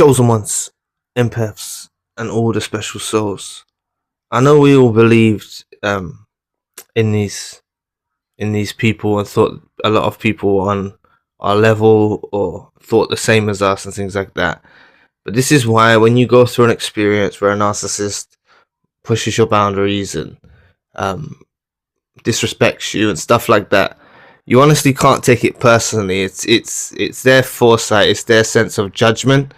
chosen ones, empaths, and all the special souls. I know we all believed in these people and thought a lot of people on our level or thought the same as us and things like that. But this is why when you go through an experience where a narcissist pushes your boundaries and disrespects you and stuff like that, you honestly can't take it personally. It's their foresight, it's their sense of judgment,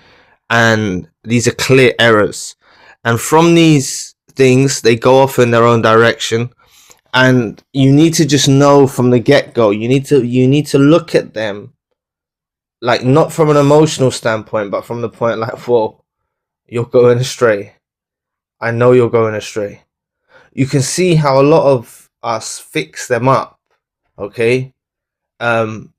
and these are clear errors. And from these things, they go off in their own direction. And you need to just know from the get-go, you need to look at them like not from an emotional standpoint, but from the point like, whoa, you're going astray. I know you're going astray. You can see how a lot of us fix them up, okay?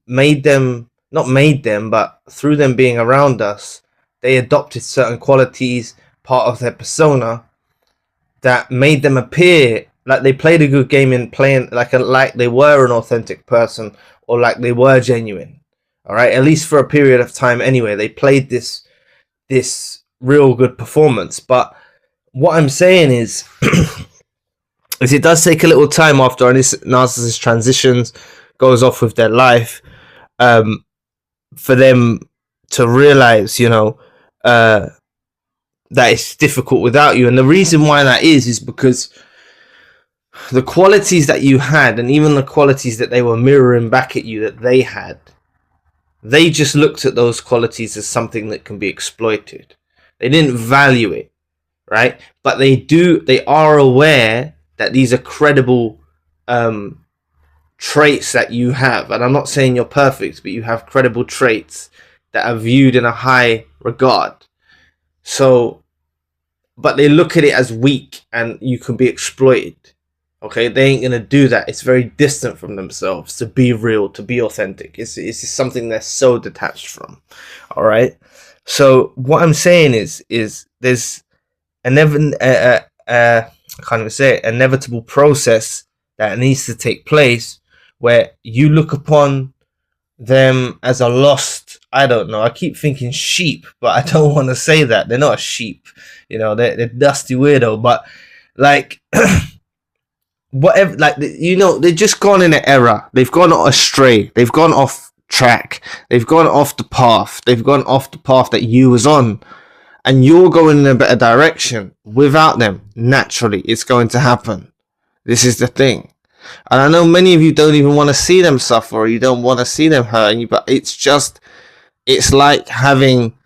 Made them, not made them, but through them being around us, they adopted certain qualities, part of their persona, that made them appear like they played a good game in playing like they were an authentic person, or like they were genuine. All right, at least for a period of time anyway, they played this real good performance. But what I'm saying is it does take a little time after this narcissist transitions, goes off with their life, for them to realize, that it's difficult without you. And the reason why that is because the qualities that you had, and even the qualities that they were mirroring back at you that they had, they just looked at those qualities as something that can be exploited. They didn't value it, right? But they are aware that these are credible traits that you have. And I'm not saying you're perfect, but you have credible traits that are viewed in a high regard. So, but they look at it as weak and you can be exploited. Okay, they ain't gonna do that. It's very distant from themselves to be real, to be authentic. It's just something they're so detached from. All right. So what I'm saying is there's I can't even say it, inevitable process that needs to take place where you look upon them as a lost, I don't know, I keep thinking sheep, but I don't want to say that. They're not a sheep, they're dusty weirdo, but like whatever, like, they've just gone in an error. They've gone astray. They've gone off track. They've gone off the path. They've gone off the path that you was on, and you're going in a better direction without them. Naturally, it's going to happen. This is the thing. And I know many of you don't even want to see them suffer, or you don't want to see them hurt, but it's like having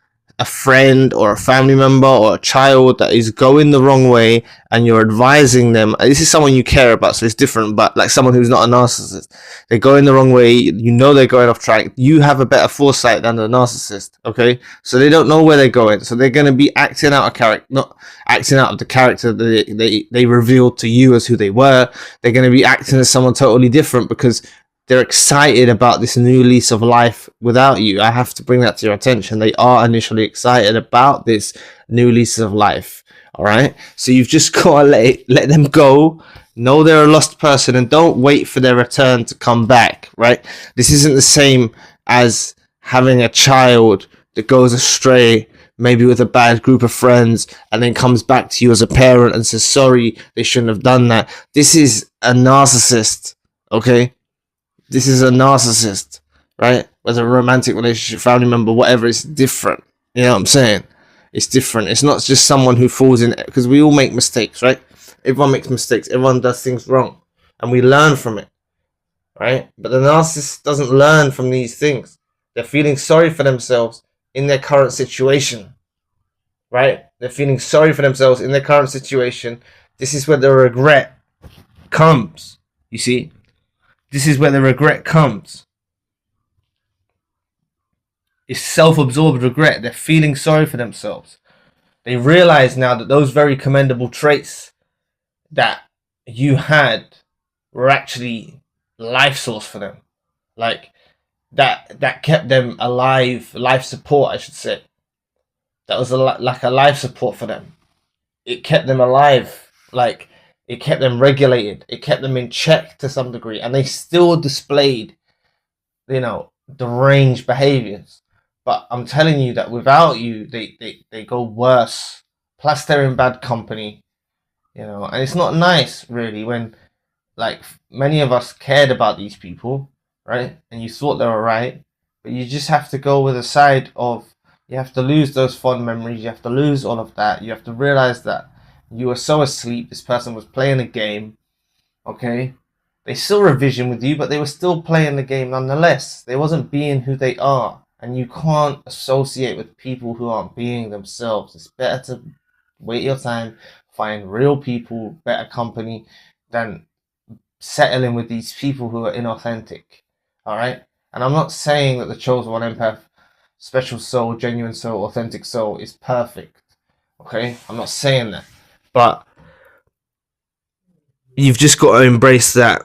a friend or a family member or a child that is going the wrong way, and you're advising them. This is someone you care about, so it's different, but like someone who's not a narcissist, they're going the wrong way, they're going off track. You have a better foresight than the narcissist, okay? So they don't know where they're going, so they're going to be acting out of character, not acting out of the character that they revealed to you as who they were. They're going to be acting as someone totally different because they're excited about this new lease of life without you. I have to bring that to your attention. They are initially excited about this new lease of life. All right. So you've just got to let them go. Know they're a lost person, and don't wait for their return to come back. Right. This isn't the same as having a child that goes astray, maybe with a bad group of friends, and then comes back to you as a parent and says, sorry, they shouldn't have done that. This is a narcissist. Okay. This is a narcissist, right? Whether a romantic relationship, family member, whatever, it's different. You know what I'm saying? It's different. It's not just someone who falls in, because we all make mistakes, right? Everyone makes mistakes. Everyone does things wrong, and we learn from it, right? But the narcissist doesn't learn from these things. They're feeling sorry for themselves in their current situation, right? They're feeling sorry for themselves in their current situation. This is where the regret comes, you see? This is where the regret comes. It's self-absorbed regret. They're feeling sorry for themselves. They realize now that those very commendable traits that you had were actually life source for them. Like, that kept them alive, life support, I should say. That was like a life support for them. It kept them alive, like, it kept them regulated. It kept them in check to some degree. And they still displayed, deranged behaviors. But I'm telling you that without you, they go worse. Plus, they're in bad company, you know. And it's not nice, really, when like many of us cared about these people, right? And you thought they were right, but you just have to go with the side of, you have to lose those fond memories. You have to lose all of that. You have to realize that you were so asleep. This person was playing a game. Okay, they still revision with you, but they were still playing the game nonetheless. They wasn't being who they are, and you can't associate with people who aren't being themselves. It's better to wait your time, find real people, better company, than settling with these people who are inauthentic. All right, and I'm not saying that the chosen one empath, special soul, genuine soul, authentic soul is perfect. Okay, I'm not saying that, but you've just got to embrace that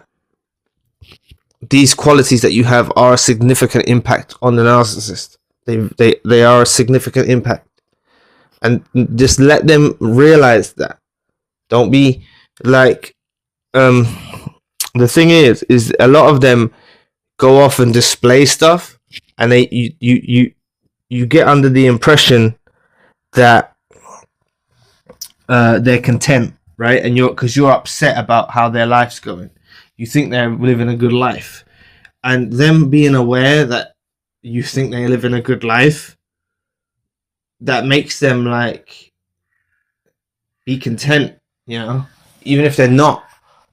these qualities that you have are a significant impact on the narcissist. They are a significant impact, and just let them realize that. Don't be like, the thing is a lot of them go off and display stuff, and you get under the impression that they're content, right? And you're upset about how their life's going. You think they're living a good life, and them being aware that you think they're living a good life, that makes them like be content, you know, even if they're not,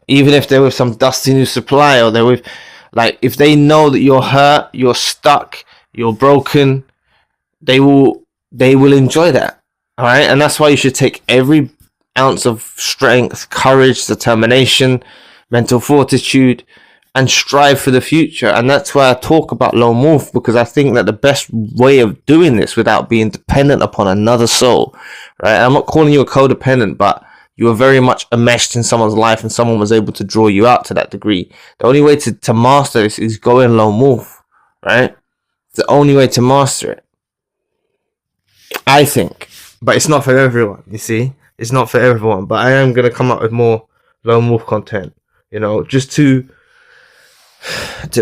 even if they're with some dusty new supply, or they're with, like, if they know that you're hurt, you're stuck, you're broken, they will enjoy that. All right, and that's why you should take every ounce of strength, courage, determination, mental fortitude, and strive for the future. And that's why I talk about lone wolf, because I think that the best way of doing this without being dependent upon another soul, right? I'm not calling you a codependent, but you were very much enmeshed in someone's life and someone was able to draw you out to that degree. The only way to master this is going lone wolf, right? It's the only way to master it, I think. But it's not for everyone, you see? It's not for everyone. But I am going to come up with more lone wolf content, you know, just to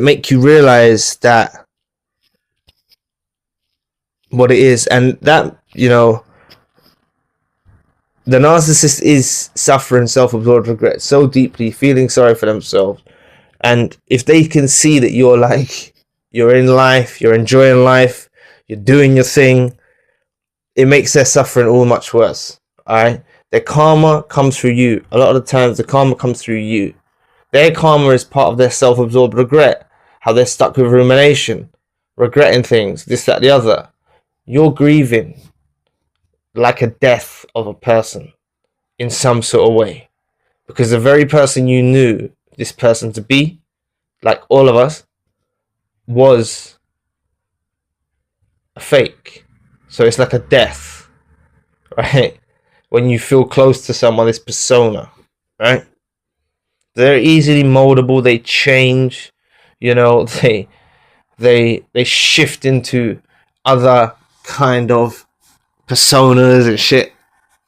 make you realize that what it is, and that, you know, the narcissist is suffering self-absorbed regret so deeply, feeling sorry for themselves. And if they can see that you're like, you're in life, you're enjoying life, you're doing your thing, it makes their suffering all much worse. All right, their karma comes through you. A lot of the times the karma comes through you. Their karma is part of their self-absorbed regret, how they're stuck with rumination, regretting things, this, that, the other. You're grieving like a death of a person in some sort of way, because the very person you knew this person to be, like all of us, was a fake. So it's like a death, right? When you feel close to someone, this persona, right? They're easily moldable. They change, you know. They shift into other kind of personas and shit,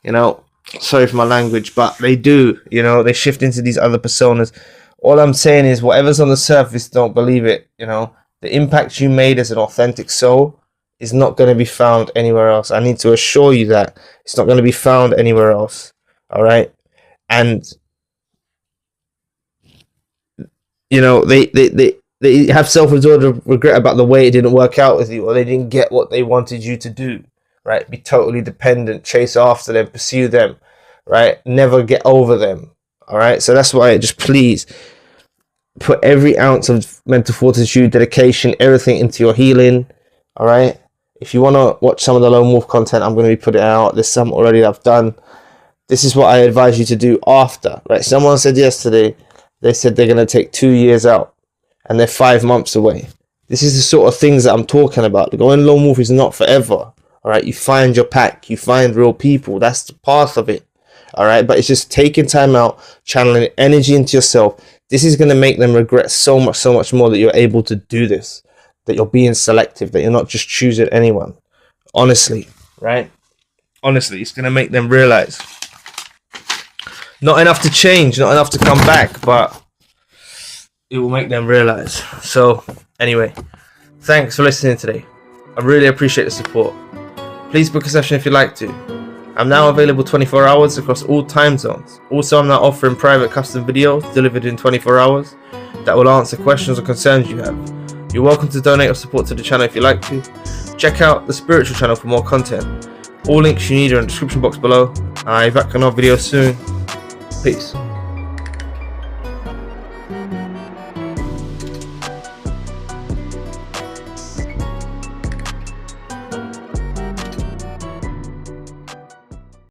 you know. Sorry for my language, but they do, you know. They shift into these other personas. All I'm saying is, whatever's on the surface, don't believe it, you know. The impact you made as an authentic soul is not going to be found anywhere else. I need to assure you that it's not going to be found anywhere else. All right, and you know, they have self-absorbed regret about the way it didn't work out with you, or they didn't get what they wanted you to do, right? Be totally dependent, chase after them, pursue them, right? Never get over them, all right? So that's why, just please put every ounce of mental fortitude, dedication, everything into your healing, all right? If you want to watch some of the lone wolf content, I'm going to be putting it out. There's some already that I've done. This is what I advise you to do after, right? Someone said yesterday, they said they're going to take 2 years out, and they're 5 months away. This is the sort of things that I'm talking about. Going lone wolf is not forever, all right? You find your pack, you find real people. That's the path of it, all right? But it's just taking time out, channeling energy into yourself. This is going to make them regret so much more that you're able to do this, that you're being selective, that you're not just choosing anyone. Honestly, right? Honestly, it's going to make them realize. Not enough to change, not enough to come back, but it will make them realize. So, anyway, thanks for listening today. I really appreciate the support. Please book a session if you'd like to. I'm now available 24 hours across all time zones. Also, I'm now offering private custom videos delivered in 24 hours that will answer questions or concerns you have. You're welcome to donate or support to the channel if you'd like to. Check out the spiritual channel for more content. All links you need are in the description box below. I'll be back on our video soon. Peace.